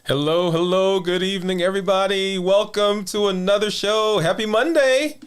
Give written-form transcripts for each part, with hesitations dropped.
Hello, hello, good evening, everybody. Welcome to another show. Happy Monday.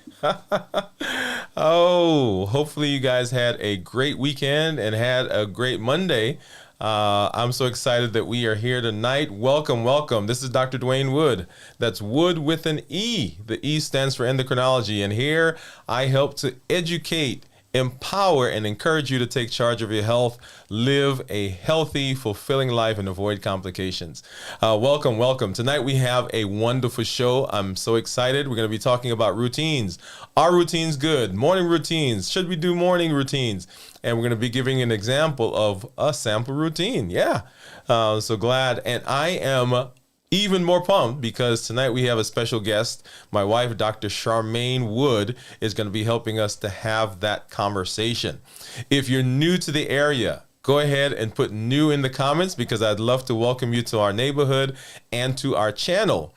Oh, hopefully you guys had a great weekend and had a great Monday. I'm so excited that we are here tonight. Welcome, welcome. This is Dr. Dwayne Wood. That's Wood with an E. The E stands for endocrinology. And here I help to educate, empower, and encourage you to take charge of your health, live a healthy, fulfilling life, and avoid complications. Welcome, welcome. Tonight we have a wonderful show. I'm so excited. We're going to be talking about routines. Are routines good? Morning routines. Should we do morning routines? And we're going to be giving an example of a sample routine. Yeah. So glad. And I am even more pumped because tonight we have a special guest. My wife, Dr. Charmaine Wood, is going to be helping us to have that conversation. If you're new to the area, go ahead and put new in the comments because I'd love to welcome you to our neighborhood and to our channel.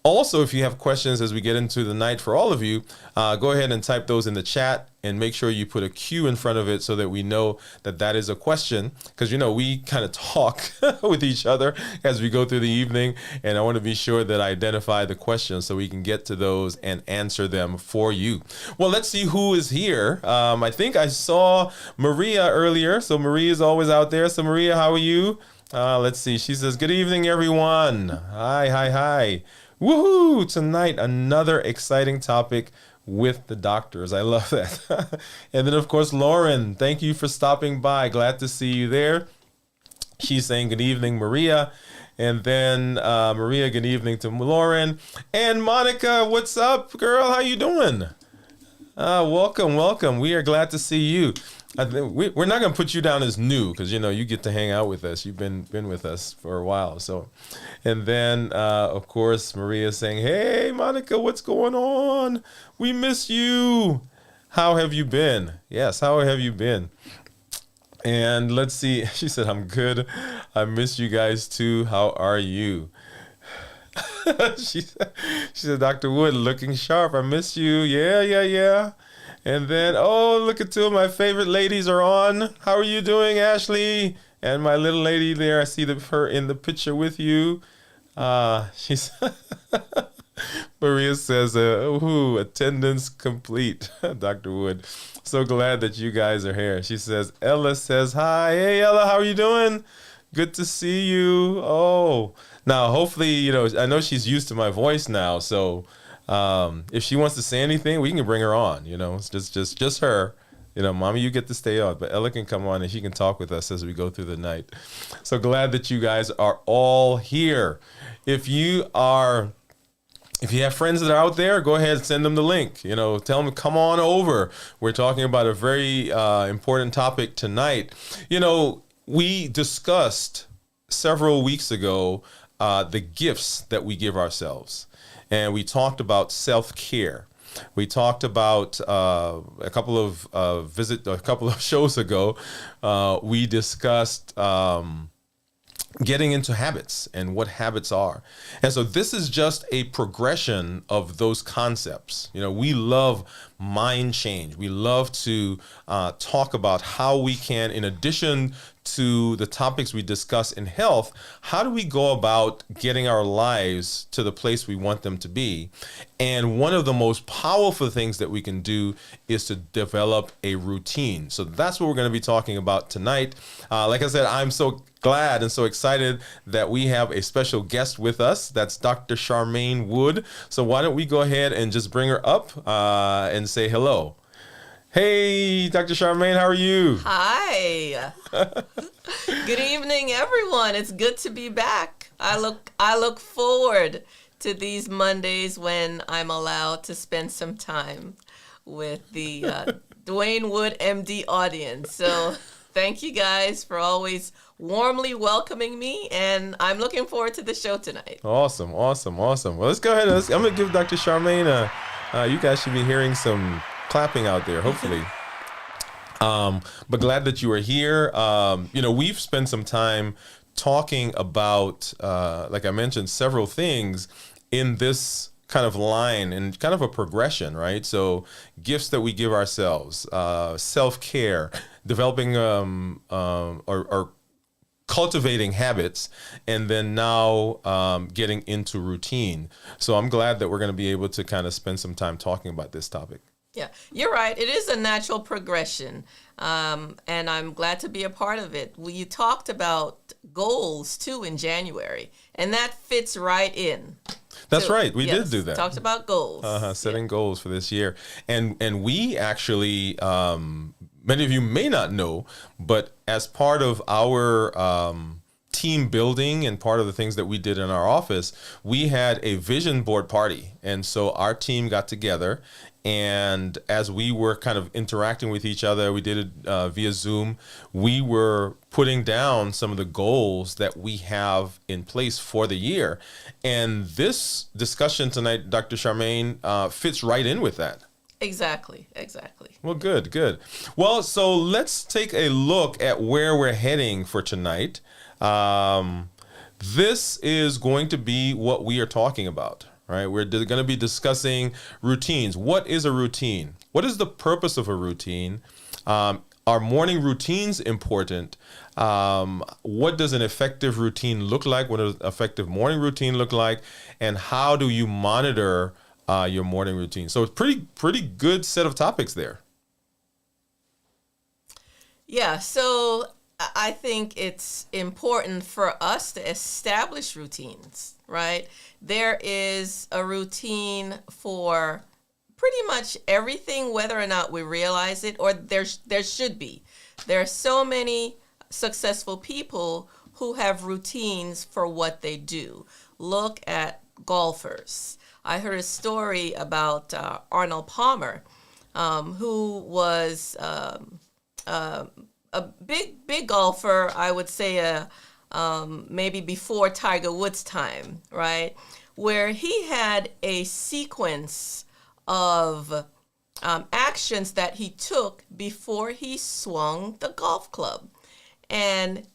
Also, if you have questions as we get into the night for all of you, go ahead and type those in the chat and make sure you put a Q in front of it so that we know that that is a question. Because, you know, we kind of talk with each other as we go through the evening. And I want to be sure that I identify the questions so we can get to those and answer them for you. Well, let's see who is here. I think I saw Maria earlier. So Maria is always out there. So Maria, how are you? Let's see. She says, good evening, everyone. Hi, hi, hi. Woohoo! Tonight, another exciting topic with the doctors. I love that. And then, of course, Lauren, thank you for stopping by. Glad to see you there. She's saying good evening, Maria. And then Maria, good evening to Lauren. And Monica, what's up, girl? How you doing? Welcome. We are glad to see you. I think we're not going to put you down as new because, you get to hang out with us. You've been with us for a while. So, and then, of course, Maria saying, hey, Monica, what's going on? We miss you. How have you been? Yes, how have you been? And let's see. She said, I'm good. I miss you guys too. How are you? She said, Dr. Wood, looking sharp. I miss you. Yeah. And then, look at two of my favorite ladies are on. How are you doing, Ashley? And my little lady there, I see her in the picture with you. She's Maria says, attendance complete, Dr. Wood. So glad that you guys are here. She says, Ella says, hi. Hey, Ella, how are you doing? Good to see you. Oh, now, hopefully, I know she's used to my voice now, so if she wants to say anything, we can bring her on. It's just her. Mommy, you get to stay on, but Ella can come on and she can talk with us as we go through the night. So glad that you guys are all here. If you have friends that are out there, go ahead and send them the link. Tell them, come on over. We're talking about a very important topic tonight. We discussed several weeks ago the gifts that we give ourselves. And we talked about self-care. We talked about a couple of shows ago. We discussed getting into habits and what habits are. And so this is just a progression of those concepts. We love mind change. We love to talk about how we can, in addition to the topics we discuss in health, how do we go about getting our lives to the place we want them to be? And one of the most powerful things that we can do is to develop a routine. So that's what we're going to be talking about tonight. Like I said, I'm so glad and so excited that we have a special guest with us. That's Dr. Charmaine Wood. So why don't we go ahead and just bring her up and say hello. Hey, Dr. Charmaine, how are you? Hi. Good evening, everyone. It's good to be back. I look forward to these Mondays when I'm allowed to spend some time with the Dwayne Wood MD audience. So thank you guys for always warmly welcoming me, and I'm looking forward to the show tonight. Awesome. Well, let's go ahead. I'm going to give Dr. Charmaine you guys should be hearing some clapping out there, hopefully. But glad that you are here. We've spent some time talking about, like I mentioned, several things in this kind of line and kind of a progression, right? So gifts that we give ourselves, self-care, developing or cultivating habits, and then now getting into routine. So I'm glad that we're going to be able to kind of spend some time talking about this topic. Yeah, you're right. It is a natural progression, and I'm glad to be a part of it. You talked about goals, too, in January, and that fits right in. That's right. We did do that. Talked about goals. Setting goals for this year. And we actually, many of you may not know, but as part of our team building and part of the things that we did in our office, we had a vision board party. And so our team got together, and as we were kind of interacting with each other, we did it via Zoom, we were putting down some of the goals that we have in place for the year. And this discussion tonight, Dr. Charmaine, fits right in with that. Exactly. Well, good. Well, so let's take a look at where we're heading for tonight. This is going to be what we are talking about, right? We're going to be discussing routines. What is a routine? What is the purpose of a routine? Are morning routines important? What does an effective routine look like? What does an effective morning routine look like? And how do you monitor your morning routine? So it's pretty good set of topics there. Yeah, so I think it's important for us to establish routines, right? There is a routine for pretty much everything, whether or not we realize it, or there should be. There are so many successful people who have routines for what they do. Look at golfers. I heard a story about Arnold Palmer, who was a big golfer. I would say maybe before Tiger Woods' time, right? Where he had a sequence of actions that he took before he swung the golf club. And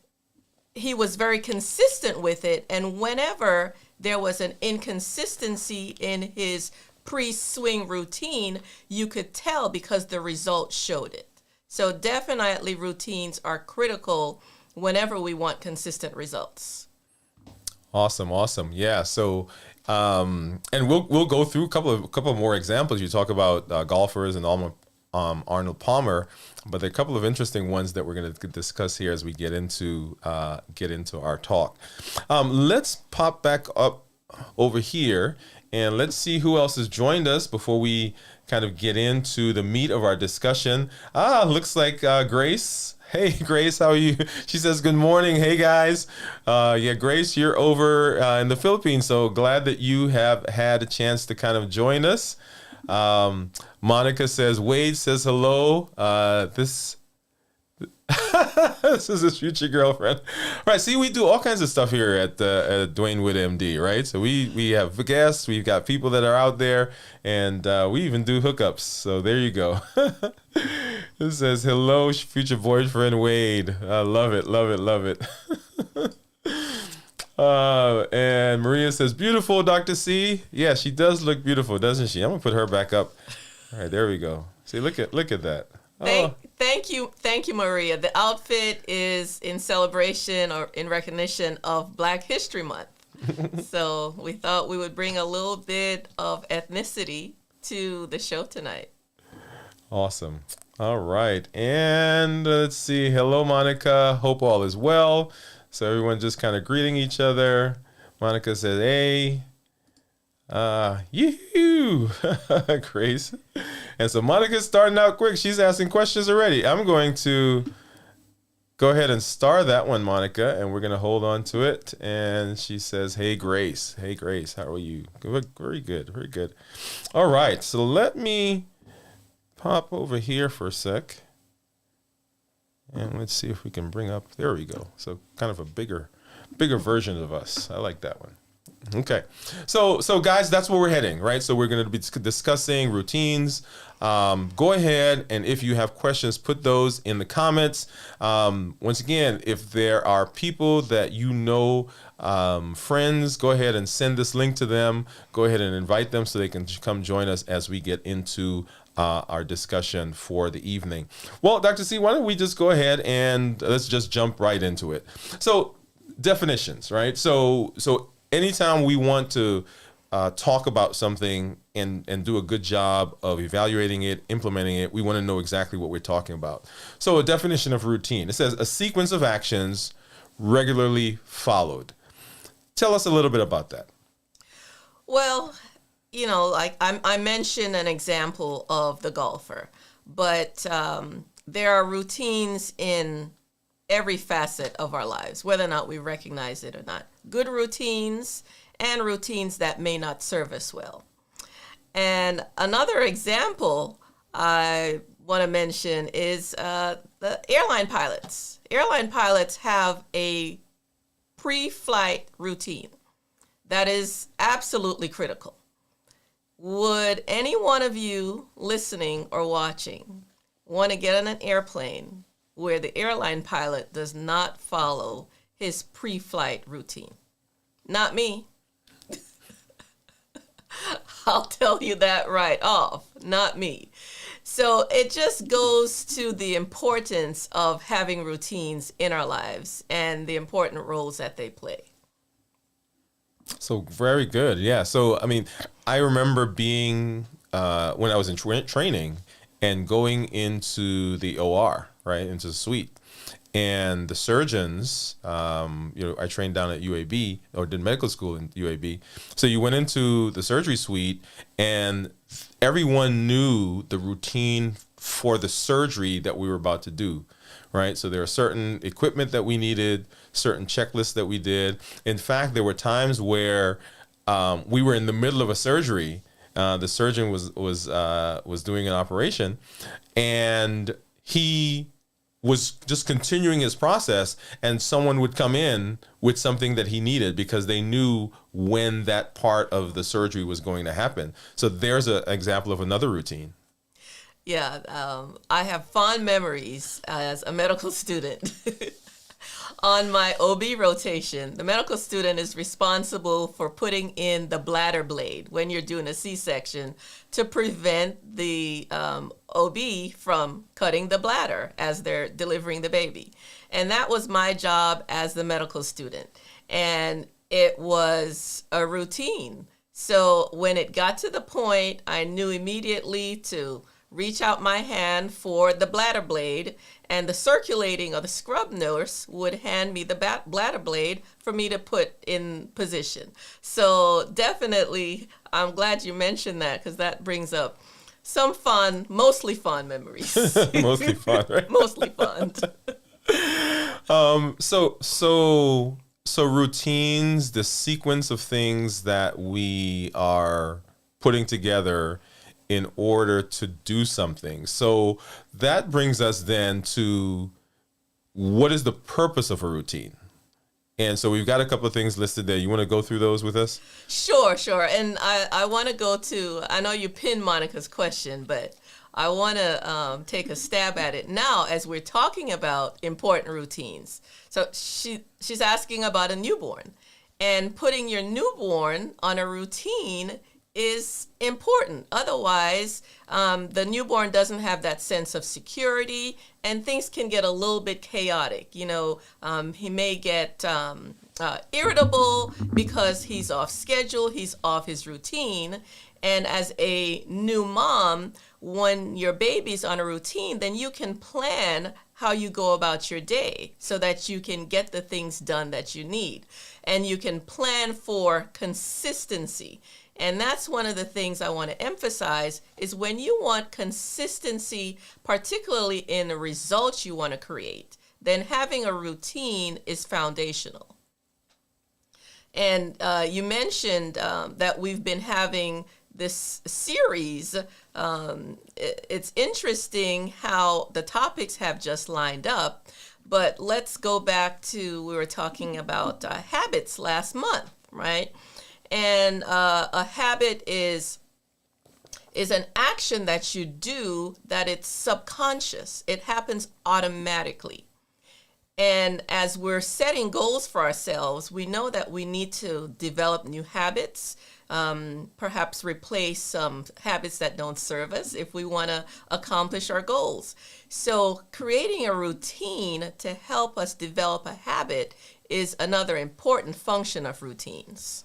he was very consistent with it. And whenever there was an inconsistency in his pre-swing routine, you could tell because the results showed it. So definitely routines are critical whenever we want consistent results. Awesome. Yeah. So, and we'll go through a couple more examples. You talk about golfers and Arnold Palmer, but there are a couple of interesting ones that we're going to discuss here as we get into our talk. Let's pop back up over here and let's see who else has joined us before we kind of get into the meat of our discussion. Looks like Grace. Hey, Grace, how are you? She says, good morning. Hey, guys. Yeah, Grace, you're over in the Philippines, so glad that you have had a chance to kind of join us. Monica says, Wade says hello. This is his future girlfriend. Right, see, we do all kinds of stuff here at Dwayne Wood MD, right? So we have guests, we've got people that are out there, and we even do hookups. So there you go. It says, hello, future boyfriend Wade. I love it. And Maria says, beautiful, Dr. C. Yeah, she does look beautiful, doesn't she? I'm gonna put her back up. All right, there we go. See, look at that. Thank you, Maria. The outfit is in celebration or in recognition of Black History Month. So we thought we would bring a little bit of ethnicity to the show tonight. Awesome. All right. And let's see. Hello, Monica. Hope all is well. So everyone just kind of greeting each other. Monica says, hey. Yoo-hoo. Grace. And so Monica's starting out quick. She's asking questions already. I'm going to go ahead and star that one, Monica, and we're going to hold on to it. And she says, hey, Grace. Hey, Grace, how are you? Good. Very good. All right. So let me pop over here for a sec. And let's see if we can bring up, there we go. So kind of a bigger version of us. I like that one. Okay. So guys, that's where we're heading, right? So we're going to be discussing routines. Go ahead, and if you have questions, put those in the comments. Once again, if there are people that you know, friends, go ahead and send this link to them. Go ahead and invite them so they can come join us as we get into our discussion for the evening. Well, Dr. C, why don't we just go ahead and let's just jump right into it. So definitions, right? So anytime we want to talk about something and do a good job of evaluating it, implementing it, we want to know exactly what we're talking about. So a definition of routine, it says a sequence of actions regularly followed. Tell us a little bit about that. Well, you know, like I mentioned an example of the golfer, but there are routines in every facet of our lives, whether or not we recognize it or not. Good routines and routines that may not serve us well. And another example I want to mention is the airline pilots. Airline pilots have a pre-flight routine that is absolutely critical. Would any one of you listening or watching want to get on an airplane where the airline pilot does not follow his pre-flight routine? Not me. I'll tell you that right off. Not me. So it just goes to the importance of having routines in our lives and the important roles that they play. So very good. Yeah. So, I mean, I remember being, when I was in training and going into the OR, right, into the suite. And the surgeons, I trained down at UAB or did medical school in UAB. So you went into the surgery suite and everyone knew the routine for the surgery that we were about to do, right? So there are certain equipment that we needed, certain checklists that we did. In fact, there were times where we were in the middle of a surgery. The surgeon was doing an operation, and he was just continuing his process, and someone would come in with something that he needed because they knew when that part of the surgery was going to happen. So there's an example of another routine. Yeah, I have fond memories as a medical student. On my OB rotation, the medical student is responsible for putting in the bladder blade when you're doing a C-section to prevent the OB from cutting the bladder as they're delivering the baby. And that was my job as the medical student. And it was a routine. So when it got to the point, I knew immediately to reach out my hand for the bladder blade, and the circulating or the scrub nurse would hand me the bladder blade for me to put in position. So definitely, I'm glad you mentioned that, because that brings up some fun, mostly fun memories. Mostly fun, right? Mostly fun. So routines, the sequence of things that we are putting together in order to do something. So that brings us then to, what is the purpose of a routine? And so we've got a couple of things listed there. You want to go through those with us? Sure. And I want to go to, I know you pinned Monica's question, but I want to take a stab at it now as we're talking about important routines. So she's asking about a newborn, and putting your newborn on a routine is important. Otherwise, the newborn doesn't have that sense of security, and things can get a little bit chaotic. You know, he may get irritable because he's off schedule, he's off his routine. And as a new mom, when your baby's on a routine, then you can plan how you go about your day so that you can get the things done that you need. And you can plan for consistency. And that's one of the things I want to emphasize, is when you want consistency, particularly in the results you want to create, then having a routine is foundational. And you mentioned that we've been having this series. It's interesting how the topics have just lined up, but let's go back to, we were talking about habits last month, right? And a habit is an action that you do that it's subconscious. It happens automatically. And as we're setting goals for ourselves, we know that we need to develop new habits, perhaps replace some habits that don't serve us if we want to accomplish our goals. So creating a routine to help us develop a habit is another important function of routines.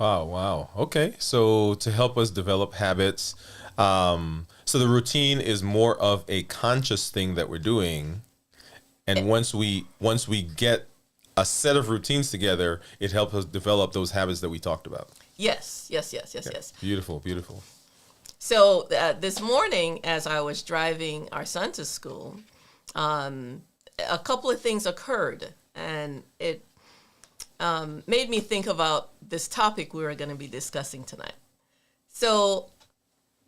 Oh, wow. Okay. So to help us develop habits, so the routine is more of a conscious thing that we're doing. And once we get a set of routines together, it helps us develop those habits that we talked about. Yes. Beautiful, beautiful. So this morning, as I was driving our son to school, a couple of things occurred, and it made me think about this topic we were going to be discussing tonight. So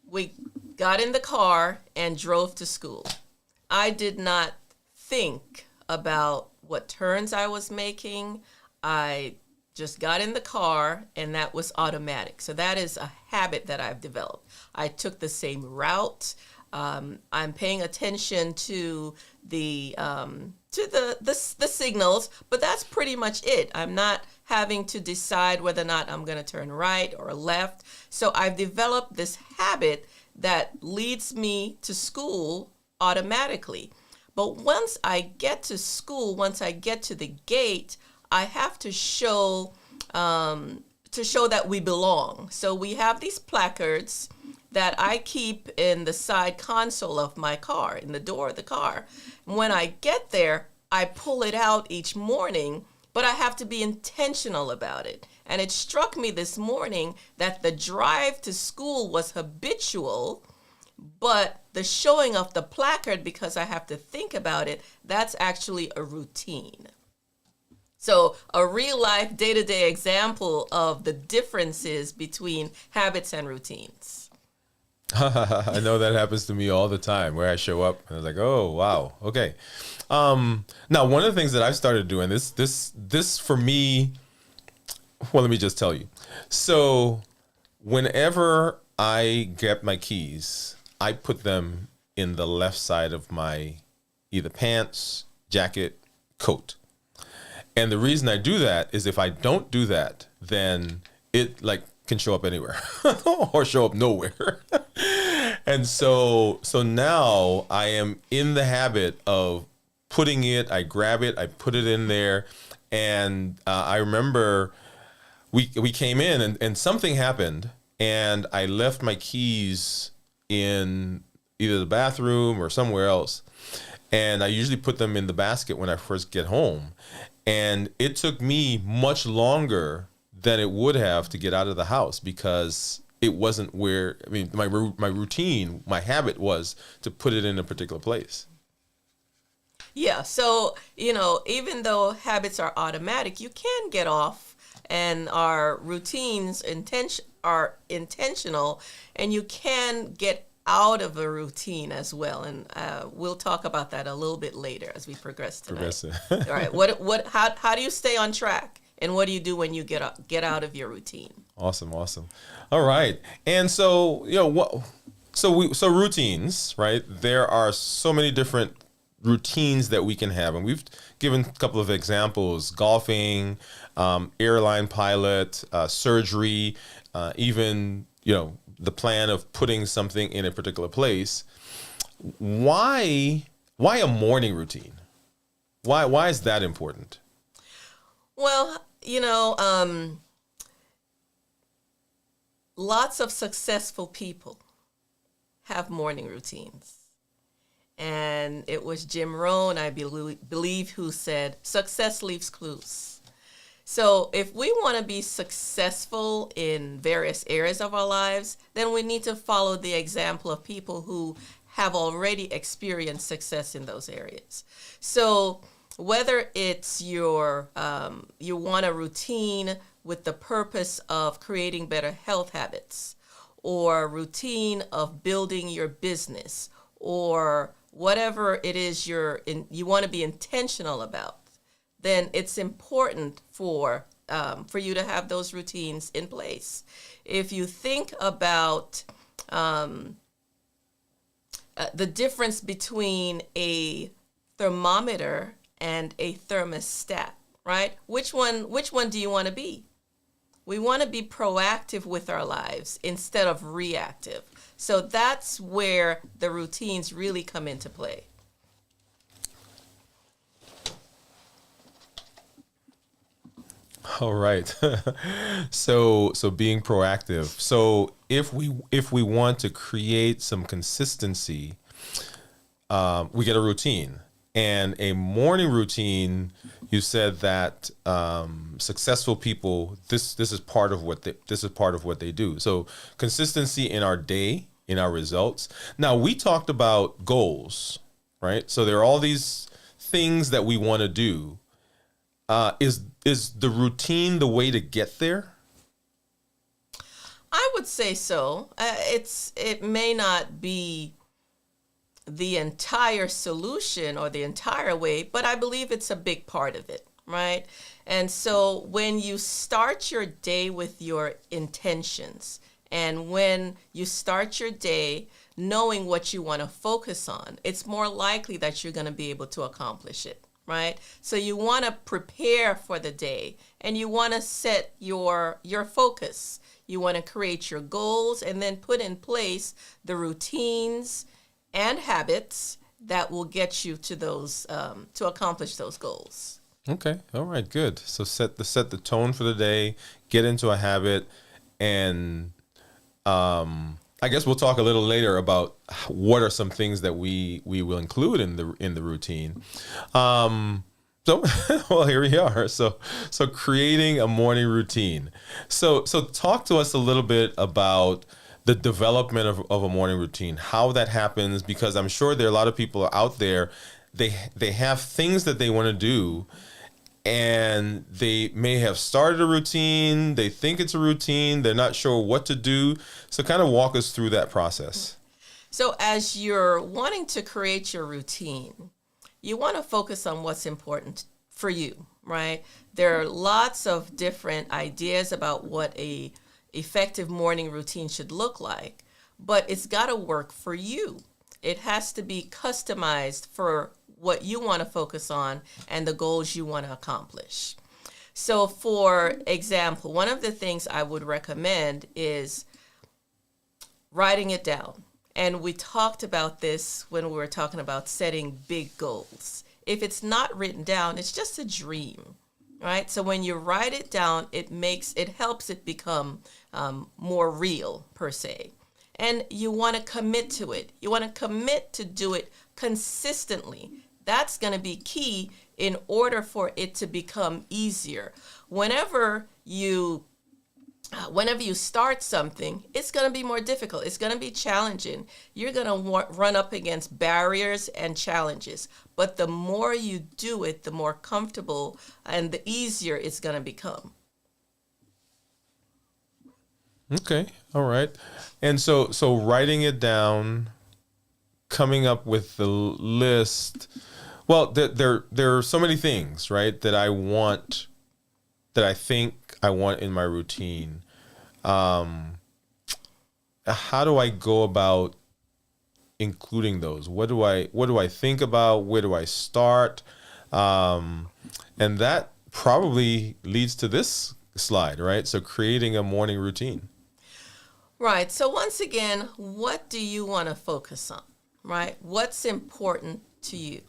we got in the car and drove to school. I did not think about what turns I was making. I just got in the car, and that was automatic. So that is a habit that I've developed. I took the same route. I'm paying attention to the signals, but that's pretty much it. I'm not having to decide whether or not I'm going to turn right or left. So I've developed this habit that leads me to school automatically. But once I get to school, once I get to the gate, I have to show that we belong. So we have these placards that I keep in the side console of my car, in the door of the car. When I get there, I pull it out each morning but I have to be intentional about it. And it struck me this morning that the drive to school was habitual, but the showing of the placard, because I have to think about it, that's actually a routine. So a real life day-to-day example of the differences between habits and routines. I know that happens to me all the time, where I show up and I was like, oh, wow. Okay. Now, one of the things that I've started doing, this for me, well, let me just tell you. So whenever I get my keys, I put them in the left side of my either pants, jacket, coat. And the reason I do that is if I don't do that, then it like can show up anywhere or show up nowhere. And so now I am in the habit of putting it, I grab it, I put it in there. And I remember we came in and something happened and I left my keys in either the bathroom or somewhere else. And I usually put them in the basket when I first get home. And it took me much longer than it would have to get out of the house because it wasn't where, I mean, my routine, my habit was to put it in a particular place. Yeah, so, even though habits are automatic, you can get off and our routines are intentional, and you can get out of a routine as well. And we'll talk about that a little bit later as we progress tonight. All right, how do you stay on track? And what do you do when you get out of your routine? Awesome. All right. And so, so routines, right? There are so many different routines that we can have. And we've given a couple of examples: golfing, airline pilot, surgery, even, the plan of putting something in a particular place. Why a morning routine? Why is that important? Well, lots of successful people have morning routines. And it was Jim Rohn, I believe, who said, success leaves clues. So if we want to be successful in various areas of our lives, then we need to follow the example of people who have already experienced success in those areas. So whether it's you want a routine with the purpose of creating better health habits, or a routine of building your business, or whatever it is you want to be intentional about, then it's important for you to have those routines in place. If you think about the difference between a thermometer and a thermostat, right? Which one do you want to be? We want to be proactive with our lives instead of reactive. So that's where the routines really come into play. All right. So being proactive. So if we want to create some consistency, we get a routine. And a morning routine, you said that successful people, this is part of what they do. So consistency in our day, in our results. Now, we talked about goals, right? So there are all these things that we want to do. Is the routine the way to get there? I would say so. It may not be the entire solution or the entire way, but I believe it's a big part of it, right? And so when you start your day with your intentions, and when you start your day knowing what you want to focus on, it's more likely that you're going to be able to accomplish it, right? So you want to prepare for the day, and you want to set your focus. You want to create your goals and then put in place the routines and habits that will get you to those to accomplish those goals. Okay, all right, good. So set the tone for the day, get into a habit, and I guess we'll talk a little later about what are some things that we will include in the routine. So, well, here we are. So creating a morning routine. So talk to us a little bit about the development of a morning routine, how that happens, because I'm sure there are a lot of people out there, they have things that they want to do, and they may have started a routine, they think it's a routine, they're not sure what to do. So kind of walk us through that process. So as you're wanting to create your routine, you want to focus on what's important for you, right? There are lots of different ideas about what a effective morning routine should look like, but it's got to work for you. It has to be customized for what you want to focus on and the goals you want to accomplish. So for example, one of the things I would recommend is writing it down. And we talked about this when we were talking about setting big goals. If it's not written down, it's just a dream, right? So when you write it down, it helps it become more real, per se. And you want to commit to it. You want to commit to do it consistently. That's going to be key in order for it to become easier. Whenever you start something, it's going to be more difficult. It's going to be challenging. You're going to run up against barriers and challenges. But the more you do it, the more comfortable and the easier it's going to become. Okay. All right. And so writing it down, coming up with the list. Well, there are so many things, right, that I think I want in my routine. How do I go about including those? What do I think about? Where do I start? And that probably leads to this slide, right? So creating a morning routine. Right. So once again, what do you want to focus on, right? What's important to you?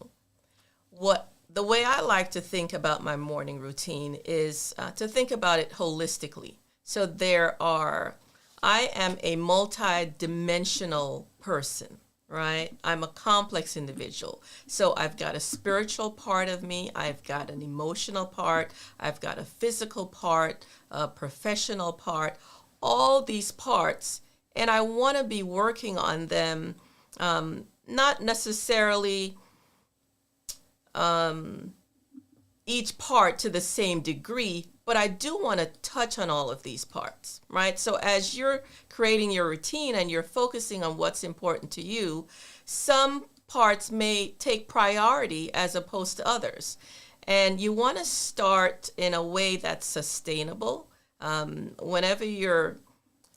The way I like to think about my morning routine is to think about it holistically. So I am a multi-dimensional person, right? I'm a complex individual. So I've got a spiritual part of me. I've got an emotional part. I've got a physical part, a professional part, all these parts. And I want to be working on them, not necessarily each part to the same degree, but I do want to touch on all of these parts, right? So as you're creating your routine and you're focusing on what's important to you, some parts may take priority as opposed to others. And you want to start in a way that's sustainable. Whenever you're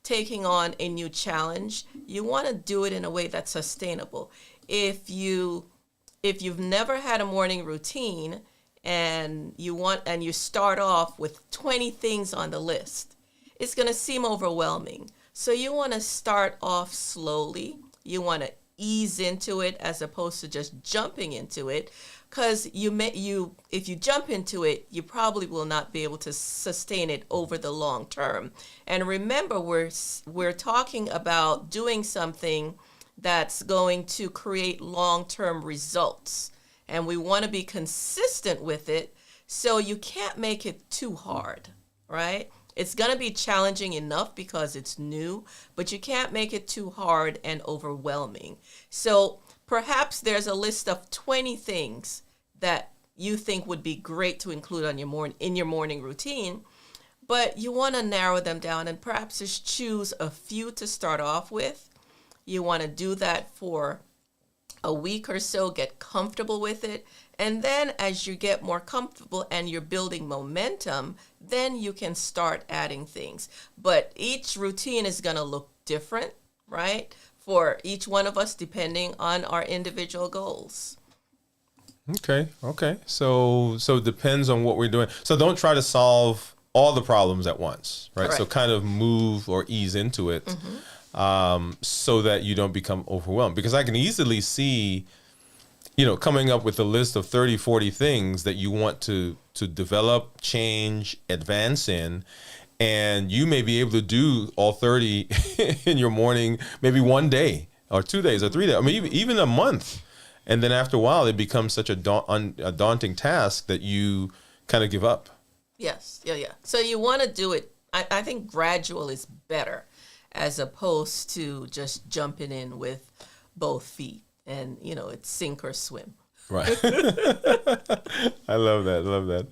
taking on a new challenge, you want to do it in a way that's sustainable. If you've never had a morning routine and you start off with 20 things on the list, it's going to seem overwhelming. So you want to start off slowly. You want to ease into it as opposed to just jumping into it, because if you jump into it, you probably will not be able to sustain it over the long term. And remember, we're talking about doing something that's going to create long-term results. And we want to be consistent with it, so you can't make it too hard, right? It's going to be challenging enough because it's new, but you can't make it too hard and overwhelming. So perhaps there's a list of 20 things that you think would be great to include on in your morning routine, but you want to narrow them down and perhaps just choose a few to start off with. You want to do that for a week or so, get comfortable with it. And then as you get more comfortable and you're building momentum, then you can start adding things. But each routine is going to look different, right? For each one of us, depending on our individual goals. Okay. So it depends on what we're doing. So don't try to solve all the problems at once, right? Correct. So kind of move or ease into it. Mm-hmm. So that you don't become overwhelmed. Because I can easily see, coming up with a list of 30, 40 things that you want to develop, change, advance in, and you may be able to do all 30 in your morning, maybe one day or 2 days or 3 days, I mean, even a month. And then after a while, it becomes such a daunting task that you kind of give up. Yes. Yeah. So you want to do it. I think gradual is better as opposed to just jumping in with both feet and, it's sink or swim. Right. I love that. Love that.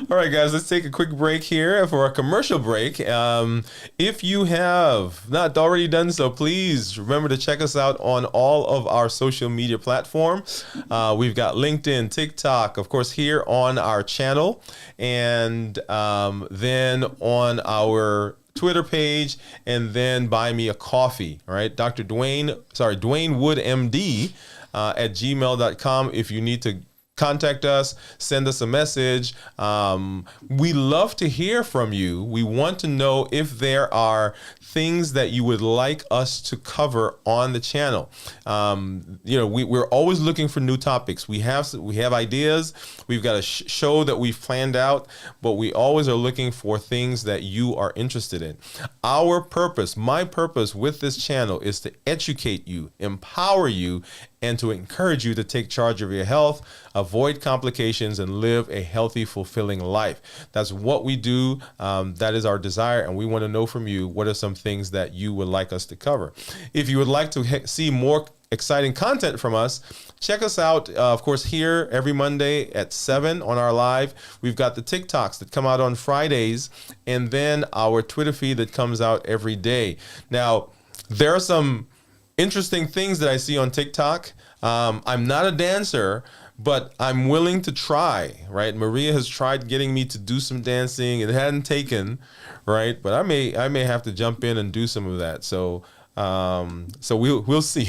All right, guys, let's take a quick break here for a commercial break. If you have not already done so, please remember to check us out on all of our social media platforms. We've got LinkedIn, TikTok, of course, here on our channel, and then on our Twitter page, and then buy me a coffee. All right, Dwayne Wood, MD. At gmail.com. If you need to contact us, send us a message. We love to hear from you. We want to know if there are things that you would like us to cover on the channel. We're always looking for new topics. We have ideas. We've got a show that we've planned out, but we always are looking for things that you are interested in. Our purpose, my purpose with this channel is to educate you, empower you, and to encourage you to take charge of your health, avoid complications, and live a healthy, fulfilling life. That's what we do. That is our desire, and we want to know from you what are some things that you would like us to cover. If you would like to see more exciting content from us, check us out, of course, here every Monday at 7 on our live. We've got the TikToks that come out on Fridays, and then our Twitter feed that comes out every day. Now, there are some interesting things that I see on TikTok. I'm not a dancer, but I'm willing to try, right? Maria has tried getting me to do some dancing. It hadn't taken, right? But I may have to jump in and do some of that. So we'll see.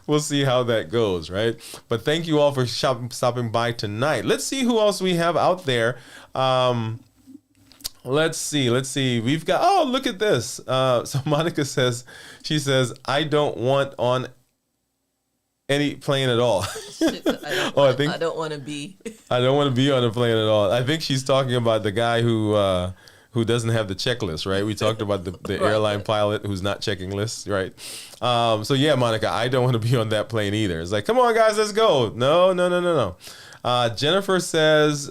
We'll see how that goes, right? But thank you all for stopping by tonight. Let's see who else we have out there. Let's see. We've got, look at this. So Monica says, I don't want on any plane at all. I don't want to be. I don't want to be on a plane at all. I think she's talking about the guy who doesn't have the checklist, right? We talked about the airline pilot who's not checking lists, right? So yeah, Monica, I don't want to be on that plane either. It's like, come on, guys, let's go. No. Jennifer says,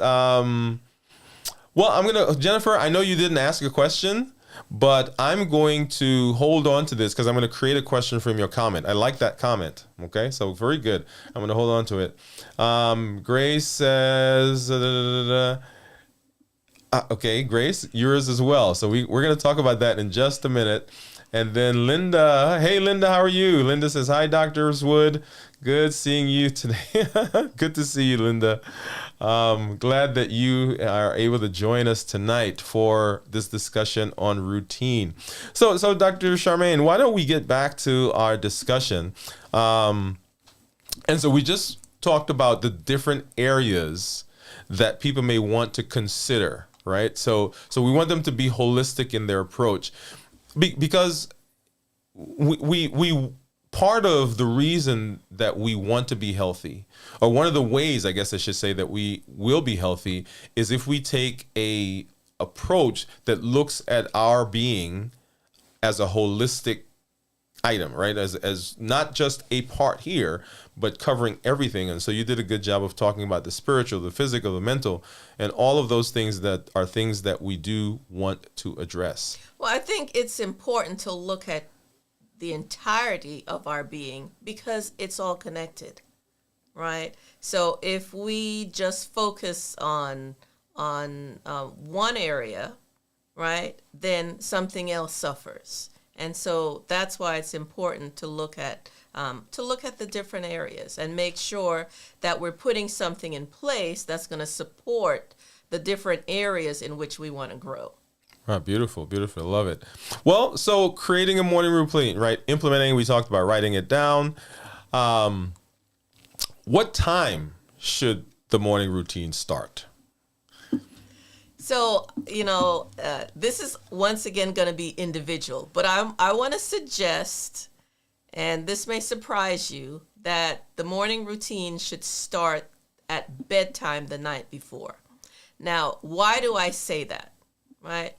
Jennifer, I know you didn't ask a question, but I'm going to hold on to this because I'm going to create a question from your comment. I like that comment. Okay, so very good. I'm going to hold on to it. Grace says, okay, Grace, yours as well. So we're going to talk about that in just a minute. And then Linda, hey, Linda, how are you? Linda says, hi, Dr. Wood. Good seeing you today. Good to see you, Linda. Glad that you are able to join us tonight for this discussion on routine. So Dr. Charmaine, why don't we get back to our discussion? And so we just talked about the different areas that people may want to consider, right? So we want them to be holistic in their approach, because we part of the reason that we want to be healthy, or one of the ways, I guess I should say, that we will be healthy is if we take a approach that looks at our being as a holistic item, right? As not just a part here, but covering everything. And so you did a good job of talking about the spiritual, the physical, the mental, and all of those things that are things that we do want to address. Well, I think it's important to look at the entirety of our being because it's all connected, right? So if we just focus on one area, right, then something else suffers. And so that's why it's important to look at the different areas and make sure that we're putting something in place that's going to support the different areas in which we want to grow. Right, beautiful. Love it. Well, so creating a morning routine, right? Implementing, we talked about writing it down. What time should the morning routine start? So, this is once again going to be individual, but I want to suggest, and this may surprise you, that the morning routine should start at bedtime the night before. Now, why do I say that, right?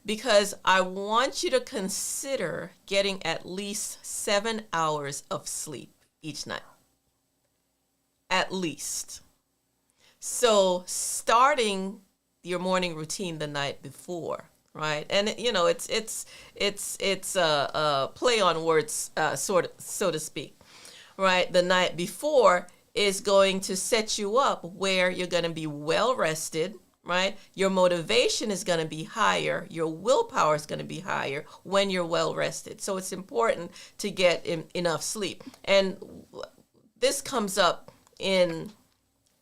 Because I want you to consider getting at least 7 hours of sleep each night. at least. So starting your morning routine the night before, right? And it's a play on words, so to speak, right? The night before is going to set you up where you're going to be well rested, right? Your motivation is going to be higher. Your willpower is going to be higher when you're well rested. So it's important to get enough sleep. And this comes up in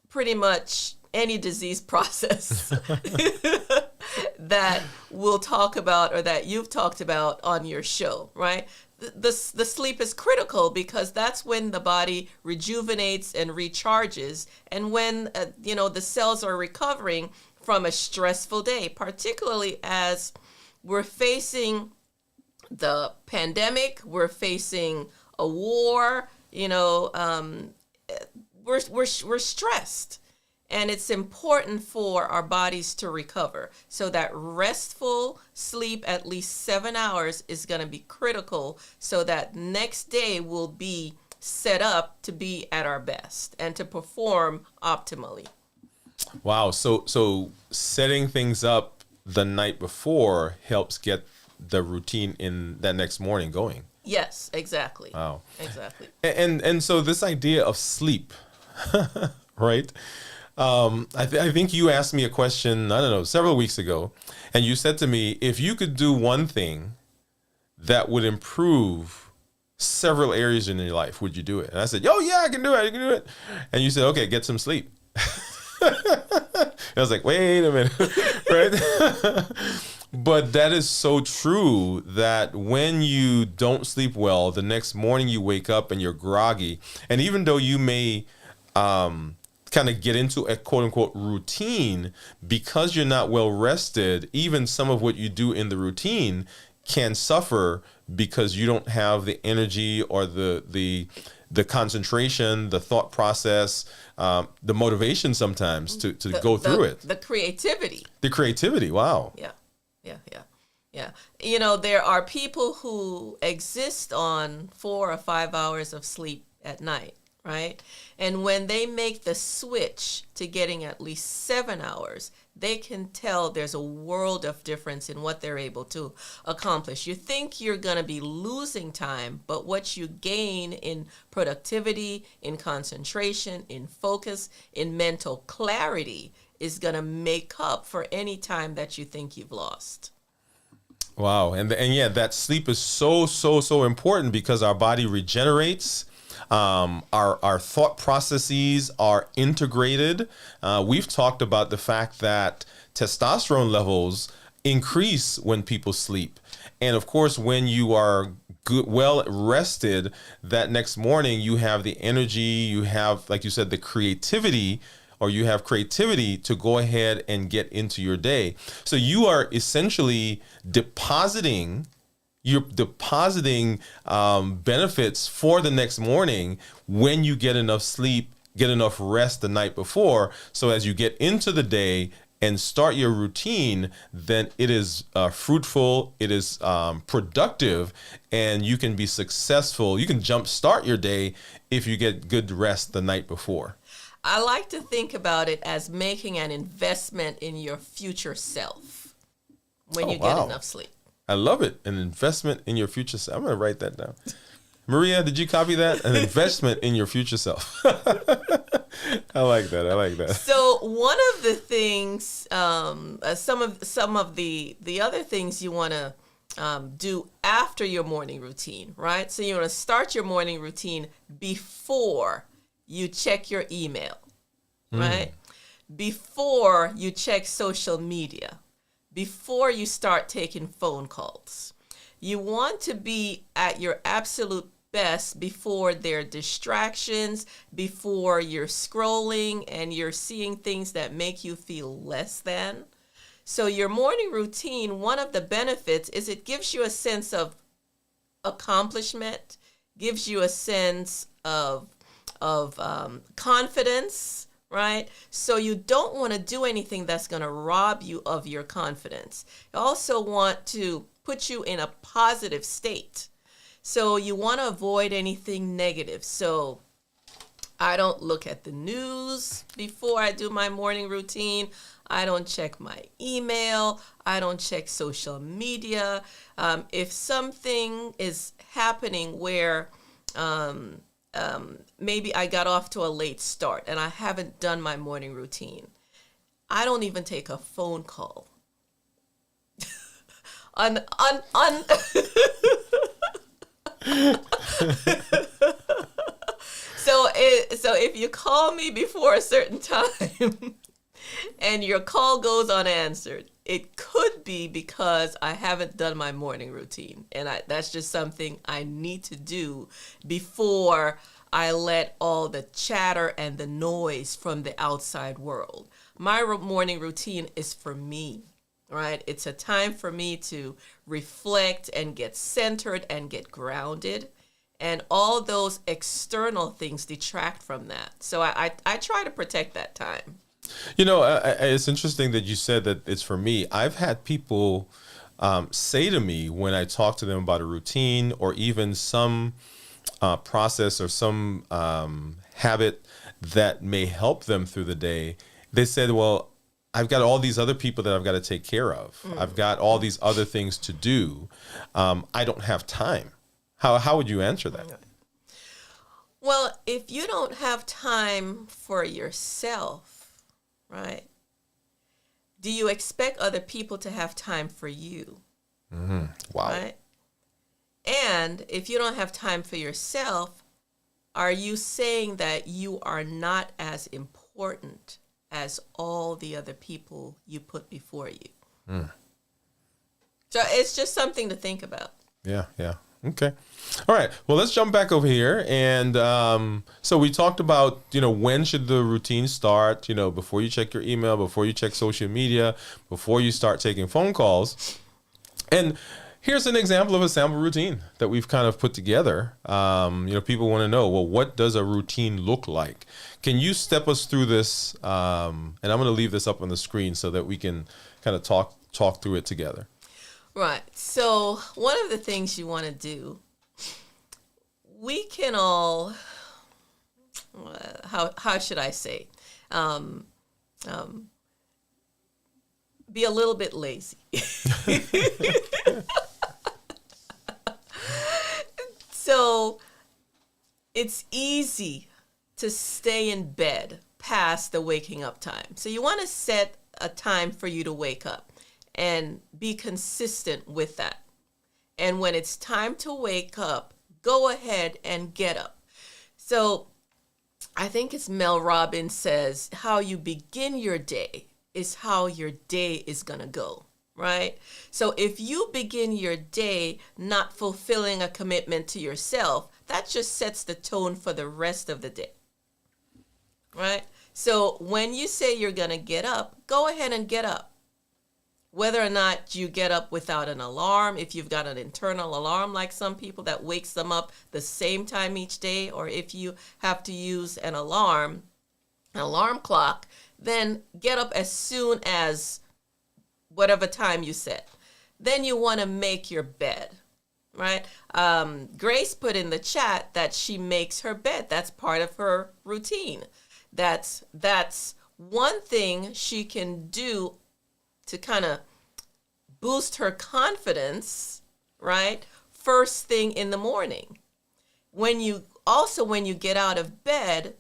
pretty much any disease process that we'll talk about or that you've talked about on your show, right? The sleep is critical because that's when the body rejuvenates and recharges, and when the cells are recovering from a stressful day, particularly as we're facing the pandemic, we're facing a war. We're stressed. And it's important for our bodies to recover. So that restful sleep, at least 7 hours, is going to be critical so that next day will be set up to be at our best and to perform optimally. Wow. So setting things up the night before helps get the routine in that next morning going. Yes, exactly. Wow. Exactly. And so this idea of sleep, right? I think you asked me a question, I don't know, several weeks ago, and you said to me, if you could do one thing that would improve several areas in your life, would you do it? And I said, oh yeah, I can do it. And you said, okay, get some sleep. I was like, wait a minute, right? But that is so true that when you don't sleep well, the next morning you wake up and you're groggy. And even though you may kind of get into a quote unquote routine, because you're not well rested, even some of what you do in the routine can suffer because you don't have the energy or the concentration, the thought process, the motivation sometimes to go through it. The creativity. The creativity. Wow. Yeah. There are people who exist on 4 or 5 hours of sleep at night, right? And when they make the switch to getting at least 7 hours, they can tell there's a world of difference in what they're able to accomplish. You think you're going to be losing time, but what you gain in productivity, in concentration, in focus, in mental clarity is going to make up for any time that you think you've lost. Wow. And yeah, that sleep is so important because our body regenerates. Our thought processes are integrated. We've talked about the fact that testosterone levels increase when people sleep. And of course, when you are well rested, that next morning you have the energy, you have, like you said, the creativity, or you have creativity to go ahead and get into your day. So you are essentially depositing benefits for the next morning when you get enough sleep, get enough rest the night before. So as you get into the day and start your routine, then it is fruitful, it is productive, and you can be successful. You can jumpstart your day if you get good rest the night before. I like to think about it as making an investment in your future self when you get enough sleep. I love it. An investment in your future self. I'm going to write that down. Maria, did you copy that? An investment in your future self. I like that. So one of the things, some of the other things you want to do after your morning routine, right? So you want to start your morning routine before you check your email, right? Before you check social media, before you start taking phone calls. You want to be at your absolute best before there are distractions, before you're scrolling and you're seeing things that make you feel less than. So your morning routine, one of the benefits is it gives you a sense of accomplishment, gives you a sense of confidence, right? So you don't want to do anything that's going to rob you of your confidence. You also want to put you in a positive state. So you want to avoid anything negative. So I don't look at the news before I do my morning routine. I don't check my email. I don't check social media. If something is happening where maybe I got off to a late start and I haven't done my morning routine, I don't even take a phone call. So if you call me before a certain time and your call goes unanswered, it could be because I haven't done my morning routine. And that's just something I need to do before I let all the chatter and the noise from the outside world. My morning routine is for me, right? It's a time for me to reflect and get centered and get grounded. And all those external things detract from that. So I try to protect that time. You know, it's interesting that you said that it's for me. I've had people say to me when I talk to them about a routine or even some process or some habit that may help them through the day, they said, well, I've got all these other people that I've got to take care of. I've got all these other things to do. I don't have time. How would you answer that? Well, if you don't have time for yourself, right, do you expect other people to have time for you? Mm-hmm. Wow. Right? And if you don't have time for yourself, are you saying that you are not as important as all the other people you put before you? Mm. So it's just something to think about. Yeah. Okay. All right. Well, let's jump back over here. And so we talked about, when should the routine start, before you check your email, before you check social media, before you start taking phone calls. And here's an example of a sample routine that we've kind of put together. People want to know, well, what does a routine look like? Can you step us through this? And I'm going to leave this up on the screen so that we can kind of talk through it together. Right. So one of the things you want to do, we can all, how should I say, be a little bit lazy. So it's easy to stay in bed past the waking up time. So you want to set a time for you to wake up and be consistent with that. And when it's time to wake up, go ahead and get up. So I think it's Mel Robbins says, how you begin your day is how your day is going to go, right? So if you begin your day not fulfilling a commitment to yourself, that just sets the tone for the rest of the day, right? So when you say you're going to get up, go ahead and get up. Whether or not you get up without an alarm, if you've got an internal alarm like some people that wakes them up the same time each day, or if you have to use an alarm clock, then get up as soon as whatever time you set. Then you want to make your bed, right? Grace put in the chat that she makes her bed. That's part of her routine. That's one thing she can do to kind of boost her confidence, right? First thing in the morning. When you get out of bed,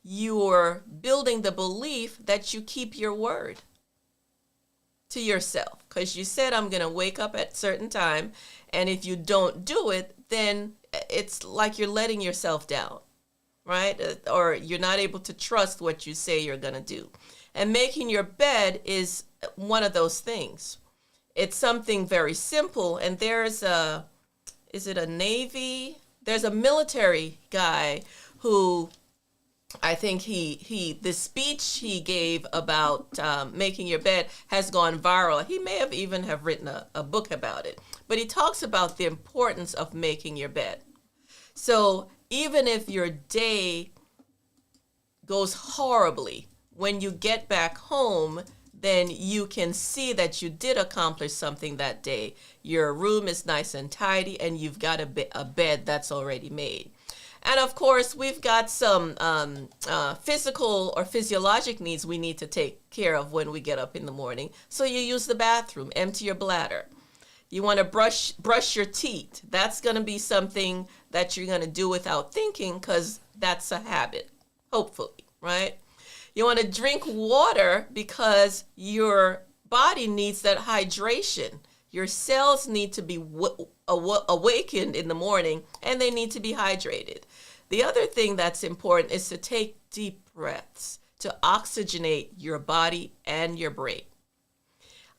you're building the belief that you keep your word to yourself. Because you said, I'm going to wake up at a certain time. And if you don't do it, then it's like you're letting yourself down, right? Or you're not able to trust what you say you're going to do. And making your bed is one of those things. It's something very simple. And there's a military guy who, I think the speech he gave about making your bed has gone viral. He may have even have written a book about it. But he talks about the importance of making your bed. So even if your day goes horribly, when you get back home, then you can see that you did accomplish something that day. Your room is nice and tidy, and you've got a bed that's already made. And of course, we've got some physical or physiologic needs we need to take care of when we get up in the morning. So you use the bathroom, empty your bladder. You want to brush your teeth. That's going to be something that you're going to do without thinking, because that's a habit, hopefully, right? You want to drink water because your body needs that hydration. Your cells need to be awakened in the morning, and they need to be hydrated. The other thing that's important is to take deep breaths to oxygenate your body and your brain.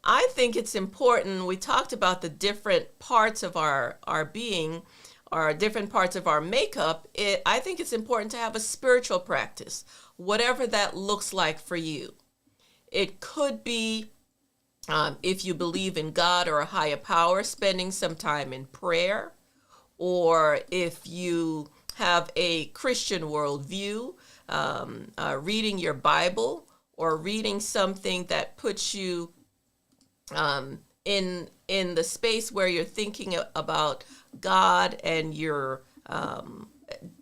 I think it's important. We talked about the different parts of our being, or different parts of our makeup. I think it's important to have a spiritual practice, whatever that looks like for you. It could be, if you believe in God or a higher power, spending some time in prayer, or if you have a Christian worldview, reading your Bible, or reading something that puts you in the space where you're thinking about God and you're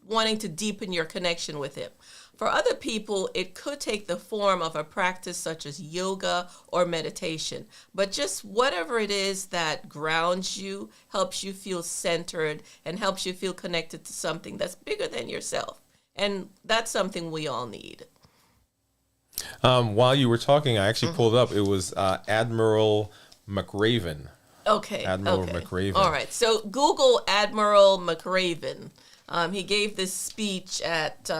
wanting to deepen your connection with Him. For other people, it could take the form of a practice such as yoga or meditation, but just whatever it is that grounds you, helps you feel centered, and helps you feel connected to something that's bigger than yourself. And that's something we all need. While you were talking, I actually pulled up. It was Admiral McRaven. Okay. Admiral McRaven. All right. So Google Admiral McRaven. He gave this speech at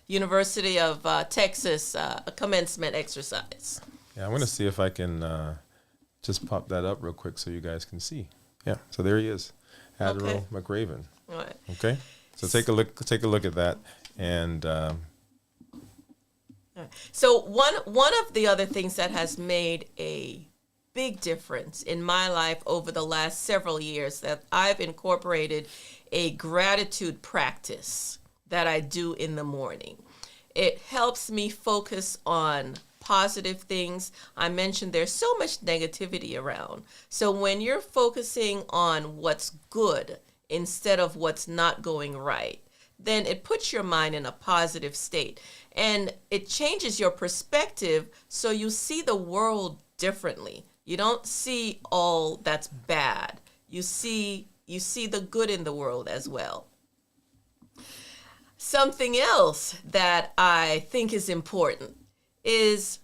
University of Texas, a commencement exercise. Yeah, I'm going to see if I can just pop that up real quick so you guys can see. Yeah. So there he is, Admiral McRaven. All right. Okay. So take a look at that, and. So one of the other things that has made a big difference in my life over the last several years, that I've incorporated a gratitude practice that I do in the morning. It helps me focus on positive things. I mentioned there's so much negativity around. So when you're focusing on what's good instead of what's not going right, then it puts your mind in a positive state. And it changes your perspective, so you see the world differently. You don't see all that's bad. You see the good in the world as well. Something else that I think is important is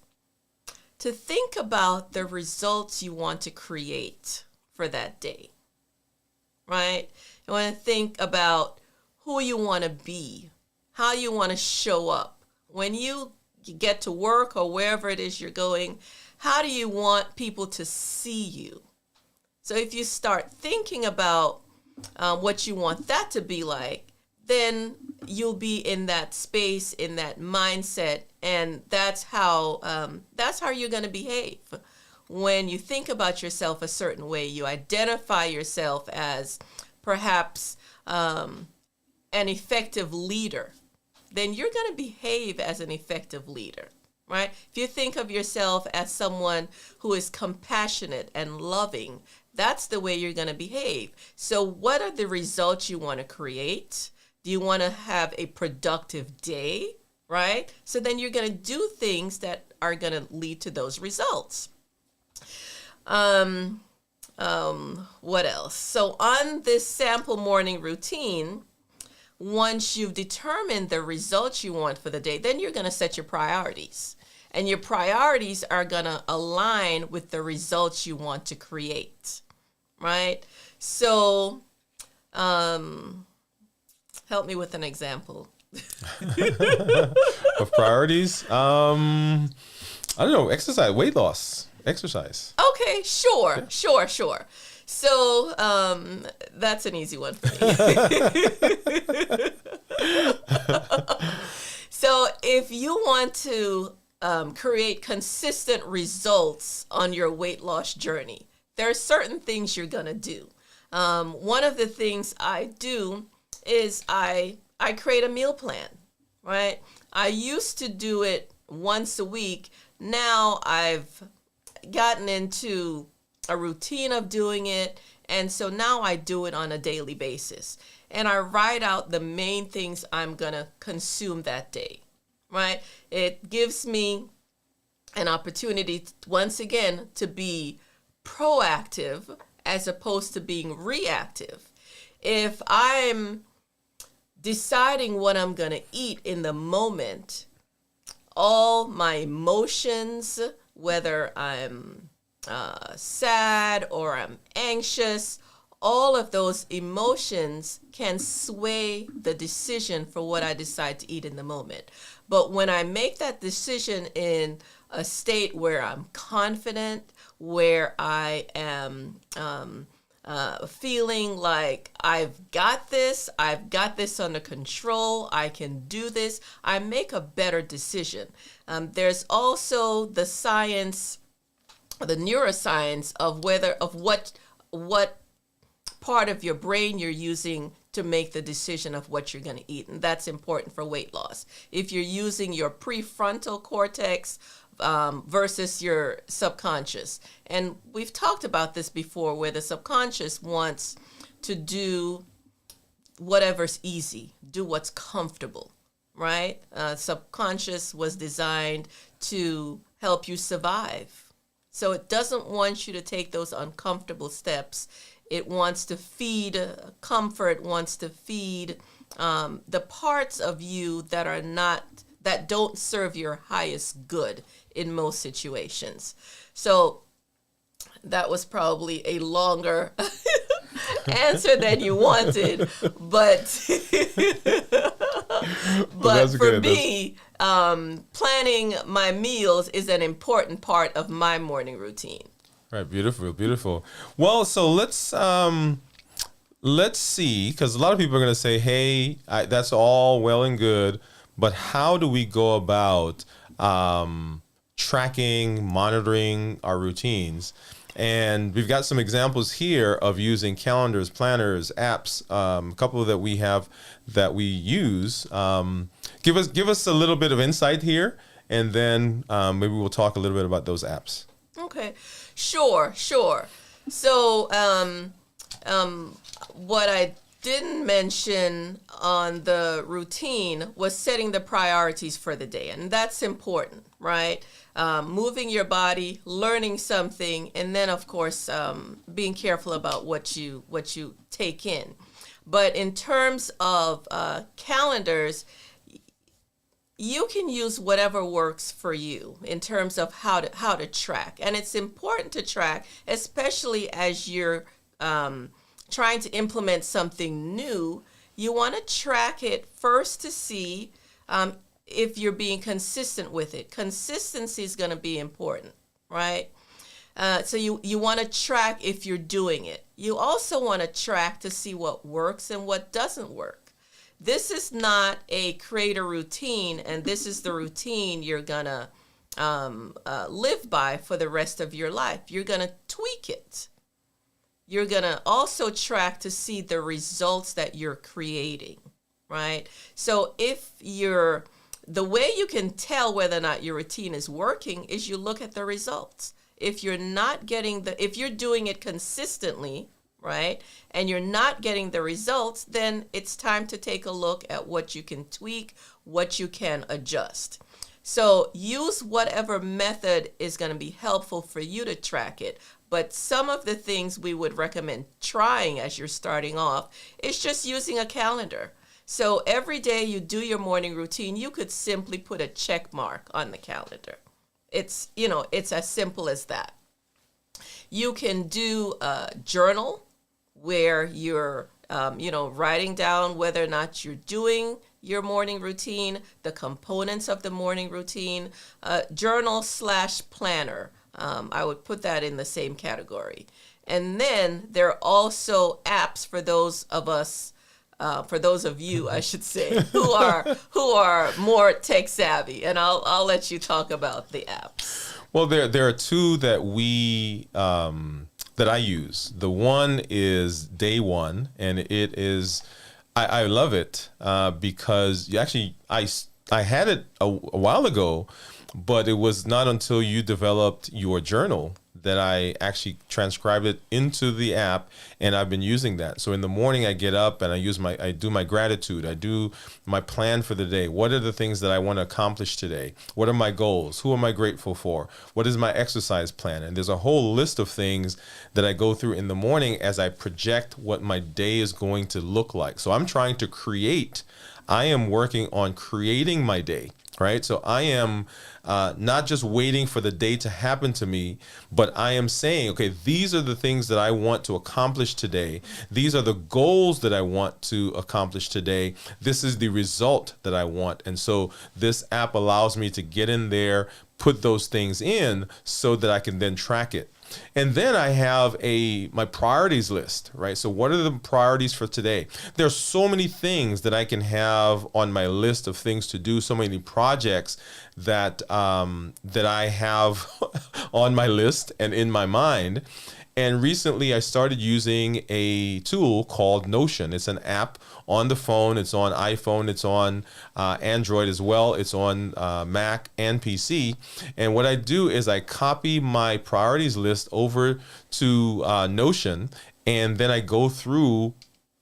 to think about the results you want to create for that day, right? You want to think about who you want to be, how you want to show up. When you get to work or wherever it is you're going, how do you want people to see you? So if you start thinking about what you want that to be like, then you'll be in that space, in that mindset, and that's how you're going to behave. When you think about yourself a certain way, you identify yourself as perhaps an effective leader, then you're going to behave as an effective leader, right? If you think of yourself as someone who is compassionate and loving, that's the way you're going to behave. So what are the results you want to create? Do you want to have a productive day, right? So then you're going to do things that are going to lead to those results. What else? So on this sample morning routine, once you've determined the results you want for the day, then you're going to set your priorities. And your priorities are going to align with the results you want to create, right? So, help me with an example. Of priorities? I don't know, exercise, weight loss, exercise. Okay, sure. So that's an easy one for me. So if you want to create consistent results on your weight loss journey, there are certain things you're going to do. One of the things I do is I create a meal plan, right? I used to do it once a week. Now I've gotten into a routine of doing it, And so now I do it on a daily basis. And I write out the main things I'm going to consume that day, right? It gives me an opportunity, once again, to be proactive as opposed to being reactive. If I'm deciding what I'm going to eat in the moment, all my emotions, whether I'm sad or I'm anxious, all of those emotions can sway the decision for what I decide to eat in the moment. But when I make that decision in a state where I'm confident, where I am feeling like I've got this under control, I can do this, I make a better decision. There's also the science, the neuroscience of what part of your brain you're using to make the decision of what you're going to eat. And that's important for weight loss. If you're using your prefrontal cortex versus your subconscious. And we've talked about this before, where the subconscious wants to do whatever's easy, do what's comfortable, right? Subconscious was designed to help you survive. So it doesn't want you to take those uncomfortable steps. It wants to feed comfort, wants to feed the parts of you that don't serve your highest good in most situations. So that was probably a longer answer than you wanted, but for me, planning my meals is an important part of my morning routine. Right, beautiful, beautiful. Well, so let's see, because a lot of people are going to say, "Hey, that's all well and good, but how do we go about tracking, monitoring our routines?" And we've got some examples here of using calendars, planners, apps, a couple that we have that we use. Give us a little bit of insight here, and then maybe we'll talk a little bit about those apps. Okay, sure. So what I didn't mention on the routine was setting the priorities for the day, and that's important, right? Moving your body, learning something, and then of course being careful about what you take in. But in terms of calendars, you can use whatever works for you in terms of how to track, and it's important to track, especially as you're trying to implement something new. You want to track it first to see if you're being consistent with it. Consistency is going to be important, right? So you want to track if you're doing it. You also want to track to see what works and what doesn't work. This is not a create a routine, and this is the routine you're going to live by for the rest of your life. You're going to tweak it. You're going to also track to see the results that you're creating, right? So the way you can tell whether or not your routine is working is you look at the results. If you're doing it consistently, right, and you're not getting the results, then it's time to take a look at what you can tweak, what you can adjust. So use whatever method is going to be helpful for you to track it. But some of the things we would recommend trying as you're starting off is just using a calendar. So every day you do your morning routine, you could simply put a check mark on the calendar. It's as simple as that. You can do a journal where you're, writing down whether or not you're doing your morning routine, the components of the morning routine, journal/planner. I would put that in the same category. And then there are also apps for those of you, I should say, who are more tech savvy. And I'll let you talk about the apps. Well, there are two that that I use. The one is Day One, and it is I love it because I had it a while ago, but it was not until you developed your journal that I actually transcribed it into the app, and I've been using that. So in the morning I get up and I do my gratitude. I do my plan for the day. What are the things that I want to accomplish today? What are my goals? Who am I grateful for? What is my exercise plan? And there's a whole list of things that I go through in the morning as I project what my day is going to look like. So I'm trying to I am working on creating my day, right? So I am not just waiting for the day to happen to me, but I am saying, okay, these are the things that I want to accomplish today. These are the goals that I want to accomplish today. This is the result that I want. And so this app allows me to get in there, put those things in so that I can then track it. And then I have my priorities list, right? So what are the priorities for today? There's so many things that I can have on my list of things to do, so many projects that I have on my list and in my mind. And recently I started using a tool called Notion. It's an app on the phone. It's on iPhone. It's on Android as well. It's on Mac and PC. And what I do is I copy my priorities list over to Notion, and then I go through.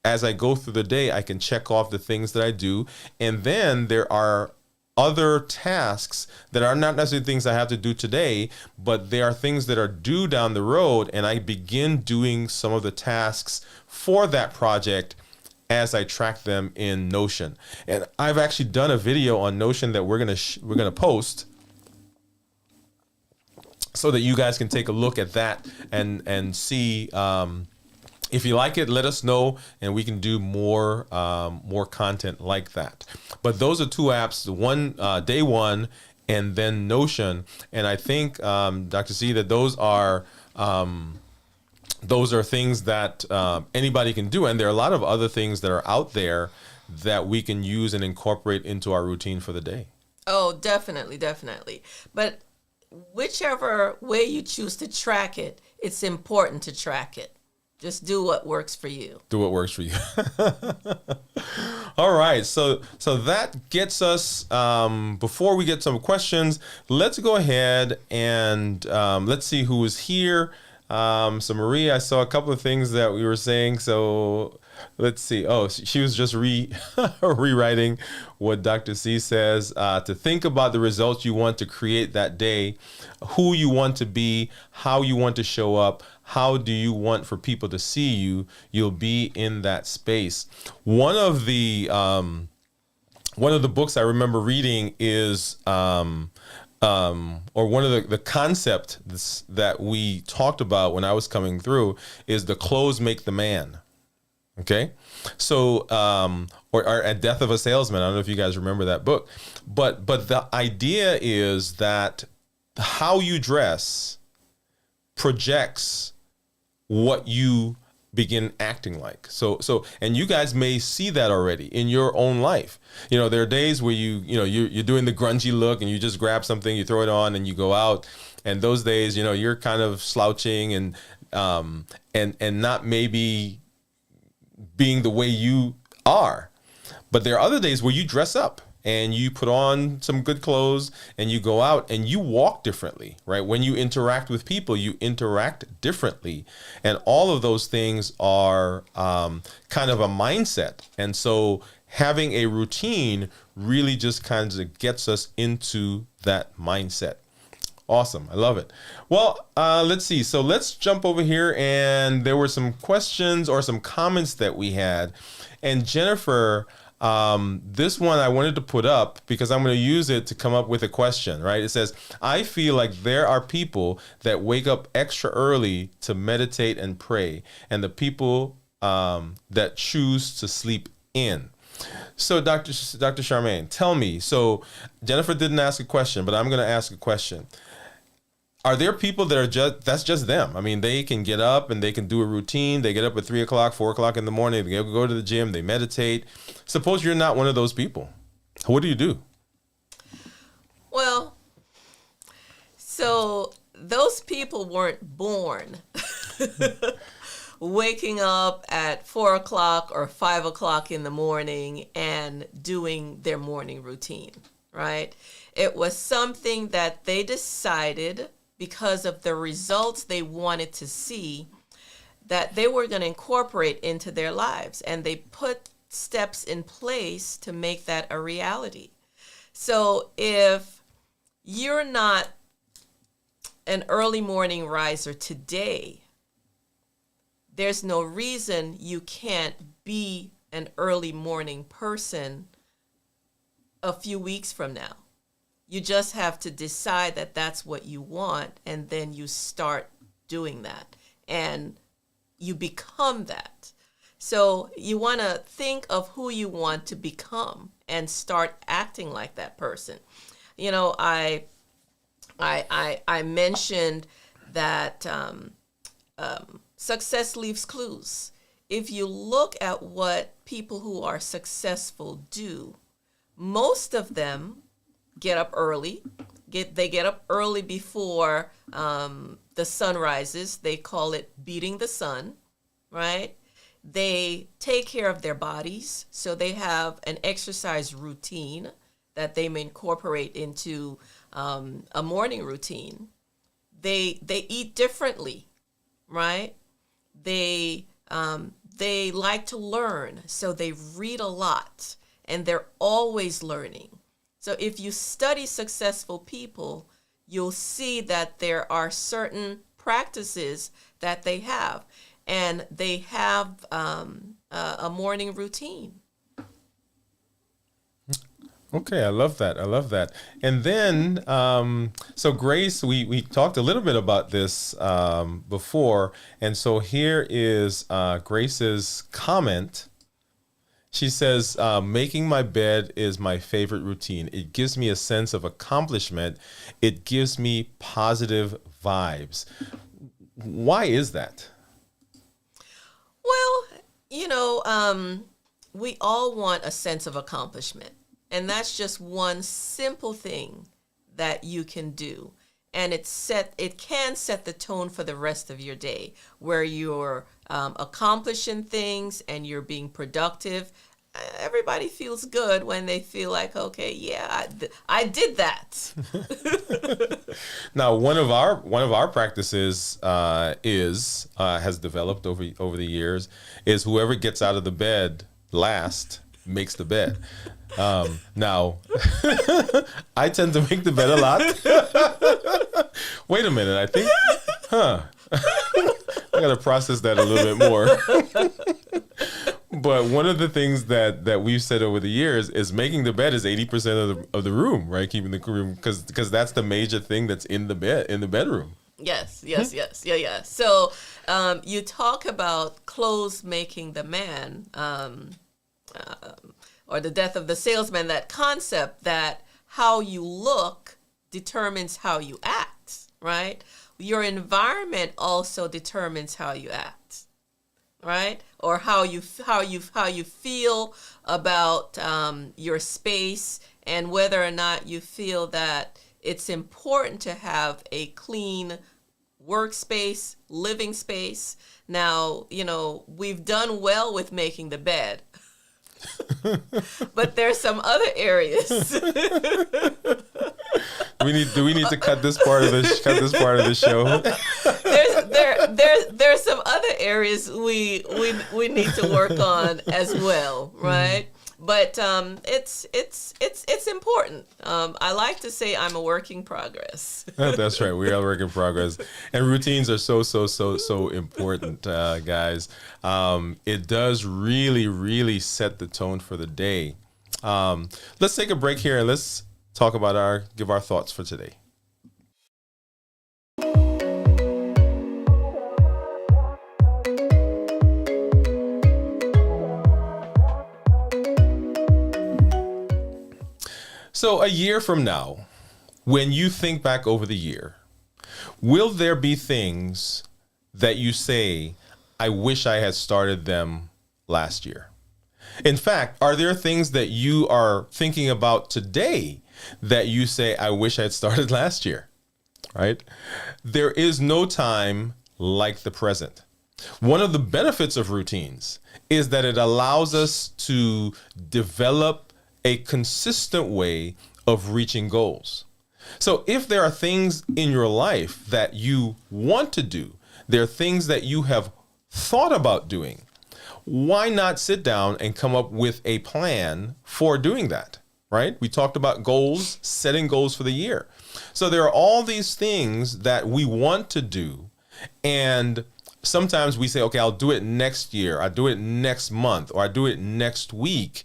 As I go through the day, I can check off the things that I do. And then there are other tasks that are not necessarily things I have to do today, but they are things that are due down the road, and I begin doing some of the tasks for that project as I track them in Notion. And I've actually done a video on Notion that we're gonna post, so that you guys can take a look at that and see. If you like it, let us know, and we can do more content like that. But those are two apps: Day One, and then Notion. And I think, Dr. C, that those are things that anybody can do. And there are a lot of other things that are out there that we can use and incorporate into our routine for the day. Oh, definitely, definitely. But whichever way you choose to track it, it's important to track it. Just do what works for you. Do what works for you. All right. So that gets us, before we get some questions, let's go ahead and let's see who is here. So Marie, I saw a couple of things that we were saying. So let's see. Oh, she was just rewriting what Dr. C says, to think about the results you want to create that day, who you want to be, how you want to show up, how do you want for people to see you. You'll be in that space. One of the books I remember reading is, or one of the concepts that we talked about when I was coming through is the clothes make the man. Okay. So, or A Death of a Salesman. I don't know if you guys remember that book, but the idea is that how you dress projects what you begin acting like. So, and you guys may see that already in your own life. You know, there are days where you're doing the grungy look and you just grab something, you throw it on and you go out. And those days, you're kind of slouching and not maybe being the way you are. But there are other days where you dress up and you put on some good clothes and you go out and you walk differently, right? When you interact with people, you interact differently. And all of those things are kind of a mindset. And so having a routine really just kind of gets us into that mindset. Awesome. I love it. Well, let's see. So let's jump over here. And there were some questions or some comments that we had. And Jennifer, this one I wanted to put up because I'm going to use it to come up with a question, right? It says, I feel like there are people that wake up extra early to meditate and pray, and the people that choose to sleep in. So Dr. Charmaine, tell me, so Jennifer didn't ask a question, but I'm going to ask a question. Are there people that are that's just them? I mean, they can get up and they can do a routine. They get up at 3 o'clock, 4 o'clock in the morning. They go to the gym. They meditate. Suppose you're not one of those people. What do you do? Well, so those people weren't born waking up at 4 o'clock or 5 o'clock in the morning and doing their morning routine, right? It was something that they decided because of the results they wanted to see that they were going to incorporate into their lives. And they put steps in place to make that a reality. So if you're not an early morning riser today, there's no reason you can't be an early morning person a few weeks from now. You just have to decide that that's what you want, and then you start doing that, and you become that. So you want to think of who you want to become and start acting like that person. You know, I mentioned that success leaves clues. If you look at what people who are successful do, most of them get up early. They get up early before the sun rises. They call it beating the sun, right? They take care of their bodies, so they have an exercise routine that they may incorporate into a morning routine. They eat differently, right? They like to learn, so they read a lot, and they're always learning. So if you study successful people, you'll see that there are certain practices that they have, and they have a morning routine. Okay, I love that. I love that. And then, so Grace, we talked a little bit about this before. And so here is Grace's comment. She says, making my bed is my favorite routine. It gives me a sense of accomplishment. It gives me positive vibes. Why is that? Well, you know, we all want a sense of accomplishment. And that's just one simple thing that you can do. And it can set the tone for the rest of your day, where you're accomplishing things and you're being productive. Everybody feels good when they feel like, okay, yeah, I did that. Now, one of our practices has developed over the years is whoever gets out of the bed last makes the bed. Now, I tend to make the bed a lot. Wait a minute, I think, I got to process that a little bit more. But one of the things that we've said over the years is making the bed is 80% of the room, right? Keeping the room, because that's the major thing that's in the bedroom. Yes. Yeah. So you talk about clothes making the man, or the death of the salesman, that concept that how you look determines how you act, right? Your environment also determines how you act, right? Or how you feel about your space, and whether or not you feel that it's important to have a clean workspace, living space. Now, you know, we've done well with making the bed. But there's some other areas. Do we need to cut this part of the show? There's some other areas we need to work on as well, right? But it's important. I like to say I'm a work in progress. That's right. We are a work in progress, and routines are so important, guys. It does really set the tone for the day. Let's take a break here and let's talk about give our thoughts for today. So a year from now, when you think back over the year, will there be things that you say, I wish I had started them last year? In fact, are there things that you are thinking about today that you say, I wish I had started last year, right? There is no time like the present. One of the benefits of routines is that it allows us to develop a consistent way of reaching goals. So if there are things in your life that you want to do, there are things that you have thought about doing, why not sit down and come up with a plan for doing that, right? We talked about goals, setting goals for the year. So there are all these things that we want to do, and sometimes we say, okay, I'll do it next year, I'll do it next month, or I do it next week.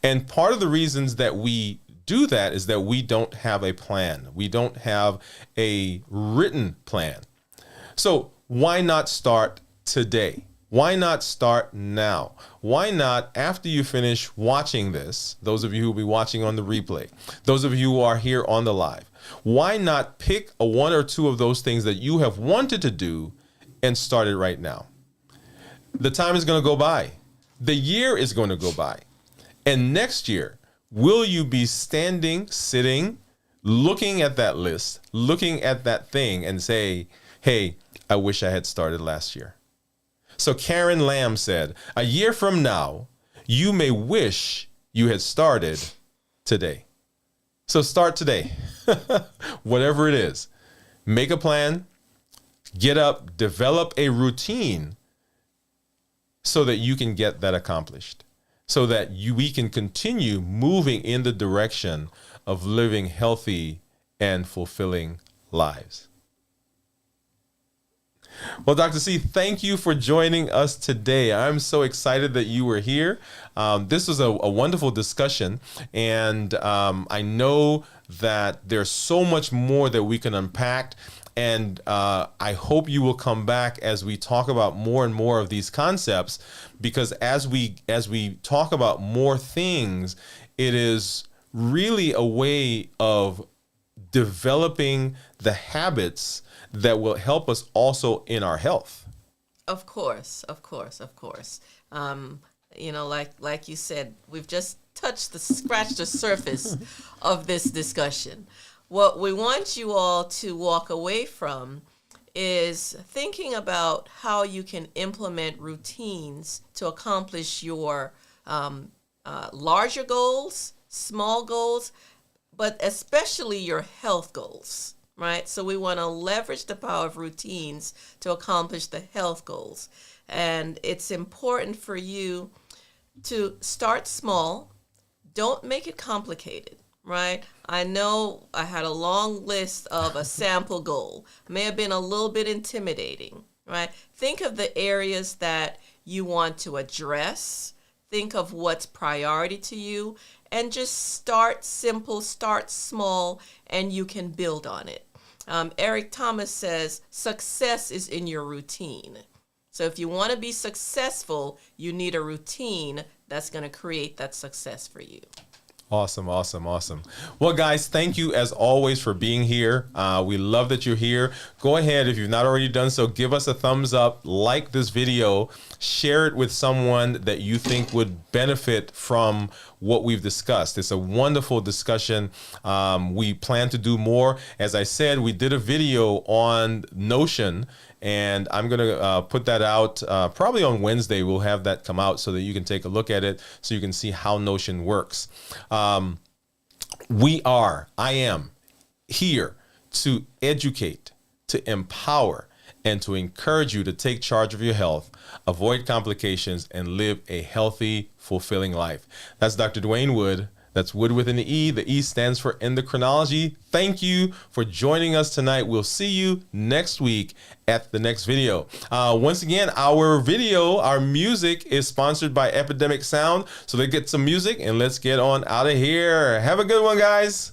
And part of the reasons that we do that is that we don't have a plan. We don't have a written plan. So why not start today? Why not start now? Why not, after you finish watching this, those of you who will be watching on the replay, those of you who are here on the live, why not pick one or two of those things that you have wanted to do and start it right now? The time is going to go by. The year is going to go by. And next year, will you be standing, sitting, looking at that list, looking at that thing and say, hey, I wish I had started last year? So Karen Lamb said, a year from now, you may wish you had started today. So start today, whatever it is. Make a plan, get up, develop a routine so that you can get that accomplished, so that we can continue moving in the direction of living healthy and fulfilling lives. Well, Dr. C, thank you for joining us today. I'm so excited that you were here. This was a wonderful discussion, and I know that there's so much more that we can unpack, and I hope you will come back as we talk about more and more of these concepts, because as we talk about more things, it is really a way of developing the habits that will help us also in our health. Of course. Like you said, we've just scratched the surface of this discussion. What we want you all to walk away from is thinking about how you can implement routines to accomplish your larger goals, small goals, but especially your health goals, right? So we want to leverage the power of routines to accomplish the health goals. And it's important for you to start small. Don't make it complicated, right? I know I had a long list of a sample goal. May have been a little bit intimidating, right? Think of the areas that you want to address. Think of what's priority to you, and just start simple, start small, and you can build on it. Eric Thomas says, success is in your routine. So if you want to be successful, you need a routine that's going to create that success for you. Awesome. Well, guys, thank you as always for being here. We love that you're here. Go ahead, if you've not already done so, give us a thumbs up, like this video, share it with someone that you think would benefit from what we've discussed. It's a wonderful discussion. We plan to do more. As I said, we did a video on Notion, and I'm going to put that out probably on Wednesday. We'll have that come out so that you can take a look at it, so you can see how Notion works. I am here to educate, to empower, and to encourage you to take charge of your health, avoid complications, and live a healthy, fulfilling life. That's Dr. Dwayne Wood. That's Wood with an E. The E stands for endocrinology. Thank you for joining us tonight. We'll see you next week at the next video. Once again, our music is sponsored by Epidemic Sound. So let's get some music and let's get on out of here. Have a good one, guys.